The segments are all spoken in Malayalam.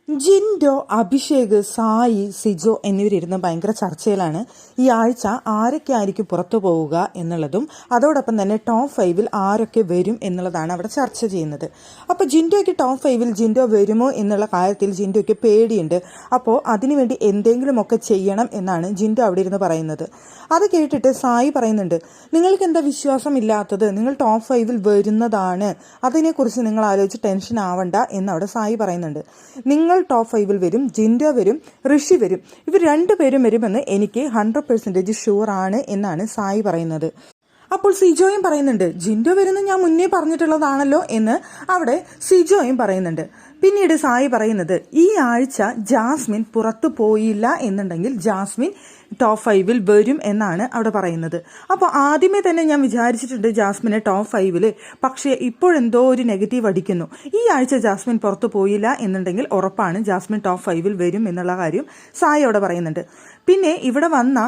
ജിൻഡോ, അഭിഷേക്, സായി, സിജോ എന്നിവരിരുന്ന് ഭയങ്കര ചർച്ചയിലാണ് ഈ ആഴ്ച ആരൊക്കെ ആയിരിക്കും പുറത്തു പോവുക എന്നുള്ളതും അതോടൊപ്പം തന്നെ ടോപ്പ് 5-ൽ ആരൊക്കെ വരും എന്നുള്ളതാണ് അവിടെ ചർച്ച ചെയ്യുന്നത്. അപ്പോൾ ജിൻഡോയ്ക്ക് ടോപ്പ് 5-ൽ ജിൻഡോ വരുമോ എന്നുള്ള കാര്യത്തിൽ ജിൻഡോയ്ക്ക് പേടിയുണ്ട്. അപ്പോൾ അതിനുവേണ്ടി എന്തെങ്കിലുമൊക്കെ ചെയ്യണം എന്നാണ് ജിൻഡോ അവിടെ ഇരുന്ന് പറയുന്നത്. അത് കേട്ടിട്ട് സായി പറയുന്നുണ്ട്, നിങ്ങൾക്ക് എന്താ വിശ്വാസമില്ലാത്തത്? നിങ്ങൾ ടോപ്പ് 5-ൽ വരുന്നതാണ്, അതിനെക്കുറിച്ച് നിങ്ങൾ ആലോചിച്ച് ടെൻഷൻ ആവണ്ട എന്നവിടെ സായി പറയുന്നുണ്ട്. നിങ്ങൾ ടോപ്പ് 5-ൽ വരും, ജിൻഡോ വരും, ഋഷി വരും, ഇവർ രണ്ടുപേരും വരുമെന്ന് എനിക്ക് 100% ഷുവർ ആണ് എന്നാണ് സായി പറയുന്നത്. അപ്പോൾ സിജോയും പറയുന്നുണ്ട്, ജിൻഡോ വരുന്ന ഞാൻ മുന്നേ പറഞ്ഞിട്ടുള്ളതാണല്ലോ എന്ന് അവിടെ സിജോയും പറയുന്നുണ്ട്. പിന്നീട് സായി പറയുന്നത്, ഈ ആഴ്ച ജാസ്മിൻ പുറത്തു പോയില്ല എന്നുണ്ടെങ്കിൽ ജാസ്മിൻ ടോപ്പ് 5-ൽ വരും എന്നാണ് അവിടെ പറയുന്നത്. അപ്പോൾ ആദ്യമേ തന്നെ ഞാൻ വിചാരിച്ചിട്ടുണ്ട് ജാസ്മിനെ ടോപ്പ് 5-ൽ, പക്ഷേ ഇപ്പോഴെന്തോ ഒരു നെഗറ്റീവ് അടിക്കുന്നു. ഈ ആഴ്ച ജാസ്മിൻ പുറത്തു പോയില്ല എന്നുണ്ടെങ്കിൽ ഉറപ്പാണ് ജാസ്മിൻ ടോപ്പ് 5-ൽ വരും എന്നുള്ള കാര്യം സായി അവിടെ പറയുന്നുണ്ട്. പിന്നെ ഇവിടെ വന്ന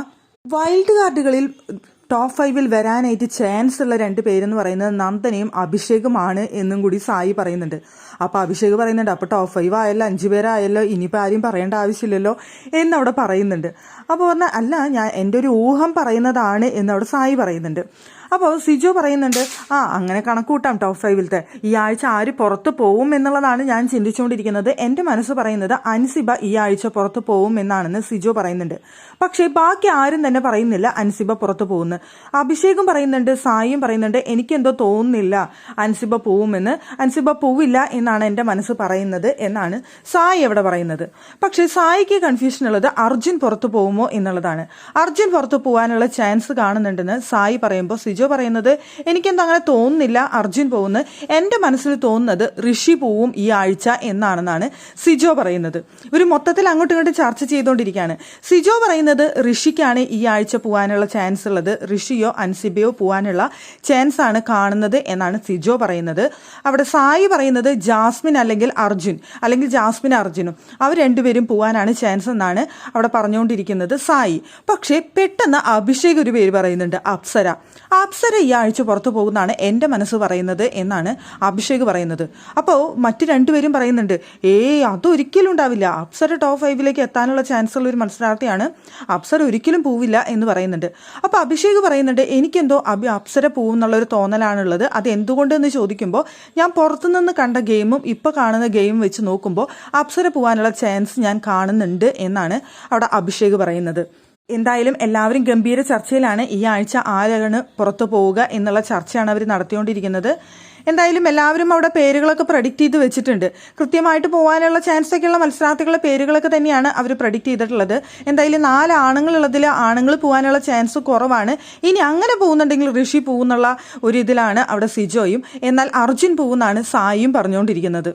വൈൽഡ് കാർഡുകളിൽ ടോപ്പ് 5-ൽ വരാനായിട്ട് ചാൻസ് ഉള്ള 2 പേരെന്ന് പറയുന്നത് നന്ദനയും അഭിഷേകുമാണ് എന്നും കൂടി സായി പറയുന്നുണ്ട്. അപ്പോൾ അഭിഷേക് പറയുന്നുണ്ട്, അപ്പോൾ ടോപ്പ് 5 ആയല്ലോ, 5 പേരായല്ലോ, ഇനിയിപ്പോൾ ആരും പറയേണ്ട ആവശ്യമില്ലല്ലോ എന്നവിടെ പറയുന്നുണ്ട്. അപ്പോൾ പറഞ്ഞാൽ അല്ല, ഞാൻ എൻ്റെ ഒരു ഊഹം പറയുന്നതാണ് എന്നവിടെ സായി പറയുന്നുണ്ട്. അപ്പോൾ സിജോ പറയുന്നുണ്ട്, അങ്ങനെ കണക്ക് കൂട്ടാം ടോപ്പ് 5-ലത്തെ. ഈ ആഴ്ച ആര് പുറത്ത് പോവും എന്നുള്ളതാണ് ഞാൻ ചിന്തിച്ചുകൊണ്ടിരിക്കുന്നത്. എൻ്റെ മനസ്സ് പറയുന്നത് അൻസിബ ഈ ആഴ്ച പുറത്ത് പോവും എന്നാണെന്ന് സിജോ പറയുന്നുണ്ട്. പക്ഷേ ബാക്കി ആരും തന്നെ പറയുന്നില്ല അൻസിബ പുറത്ത് പോകുന്നു. അഭിഷേകും പറയുന്നുണ്ട്, സായിയും പറയുന്നുണ്ട്, എനിക്കെന്തോ തോന്നുന്നില്ല അൻസിബ പോവുമെന്ന്. അൻസിബ പോവില്ല എന്നാണ് എൻ്റെ മനസ്സ് പറയുന്നത് എന്നാണ് സായി അവിടെ പറയുന്നത്. പക്ഷേ സായിക്ക് കൺഫ്യൂഷൻ ഉള്ളത് അർജുൻ പുറത്ത് പോകുമോ എന്നുള്ളതാണ്. അർജുൻ പുറത്ത് പോകാനുള്ള ചാൻസ് കാണുന്നുണ്ടെന്ന് സായി പറയുമ്പോൾ സിജോ പറയുന്നത്, എനിക്കെന്താ അങ്ങനെ തോന്നുന്നില്ല അർജുൻ പോകുന്നു, എൻ്റെ മനസ്സിൽ തോന്നുന്നത് ഋഷി പോവും ഈ ആഴ്ച എന്നാണെന്നാണ് സിജോ പറയുന്നത്. ഒരു മൊത്തത്തിൽ അങ്ങോട്ടും ഇങ്ങോട്ടും ചർച്ച ചെയ്തുകൊണ്ടിരിക്കുകയാണ്. സിജോ പറയുന്നത് ഋഷിക്കാണ് ഈ ആഴ്ച പോകാനുള്ള ചാൻസ് ഉള്ളത്, ഋഷിയോ അൻസിബയോ പോകാനുള്ള ചാൻസ് ആണ് കാണുന്നത് എന്നാണ് സിജോ പറയുന്നത്. അവിടെ സായി പറയുന്നത് ജാസ്മിൻ അല്ലെങ്കിൽ അർജുൻ, അല്ലെങ്കിൽ ജാസ്മിൻ അർജുനും അവർ രണ്ടുപേരും പോകാനാണ് ചാൻസ് എന്നാണ് അവിടെ പറഞ്ഞുകൊണ്ടിരിക്കുന്നത് സായി. പക്ഷേ പെട്ടെന്ന് അഭിഷേക് ഒരു പേര് പറയുന്നുണ്ട്, അപ്സര ഈ ആഴ്ച പുറത്തു പോകുന്നതാണ് എൻ്റെ മനസ്സ് പറയുന്നത് എന്നാണ് അഭിഷേക് പറയുന്നത്. അപ്പോൾ മറ്റു 2 പേരും പറയുന്നുണ്ട്, അതൊരിക്കലും ഉണ്ടാവില്ല, അപ്സര ടോപ്പ് 5-ലേക്ക് എത്താനുള്ള ചാൻസ് ഉള്ള ഒരു മത്സരാർത്ഥിയാണ്, അപ്സര ഒരിക്കലും പോവില്ല എന്ന് പറയുന്നുണ്ട്. അപ്പോൾ അഭിഷേക് പറയുന്നുണ്ട്, എനിക്കെന്തോ അപ്സര പോവും എന്നുള്ളൊരു തോന്നലാണുള്ളത്. അത് എന്തുകൊണ്ടെന്ന് ചോദിക്കുമ്പോൾ ഞാൻ പുറത്തുനിന്ന് കണ്ട ഗെയിമും ഇപ്പോൾ കാണുന്ന ഗെയിമും വെച്ച് നോക്കുമ്പോൾ അപ്സര പോകാനുള്ള ചാൻസ് ഞാൻ കാണുന്നുണ്ട് എന്നാണ് അവിടെ അഭിഷേക് പറയുന്നത്. എന്തായാലും എല്ലാവരും ഗംഭീര ചർച്ചയിലാണ്. ഈ ആഴ്ച ആരാണ് പുറത്തു പോവുക എന്നുള്ള ചർച്ചയാണ് അവർ നടത്തിക്കൊണ്ടിരിക്കുന്നത്. എന്തായാലും എല്ലാവരും അവിടെ പേരുകളൊക്കെ പ്രഡിക്റ്റ് ചെയ്ത് വെച്ചിട്ടുണ്ട്. കൃത്യമായിട്ട് പോകാനുള്ള ചാൻസൊക്കെയുള്ള മത്സരാർത്ഥികളുടെ പേരുകളൊക്കെ തന്നെയാണ് അവർ പ്രഡിക്റ്റ് ചെയ്തിട്ടുള്ളത്. എന്തായാലും 4 ആണുങ്ങളുള്ളതിൽ ആണുങ്ങൾ പോകാനുള്ള ചാൻസ് കുറവാണ്. ഇനി അങ്ങനെ പോകുന്നുണ്ടെങ്കിൽ ഋഷി പോകുന്നുള്ള ഒരു ഇതിലാണ് അവിടെ സിജോയും, എന്നാൽ അർജുൻ പോകുന്നാണ് സായിയും പറഞ്ഞുകൊണ്ടിരിക്കുന്നത്.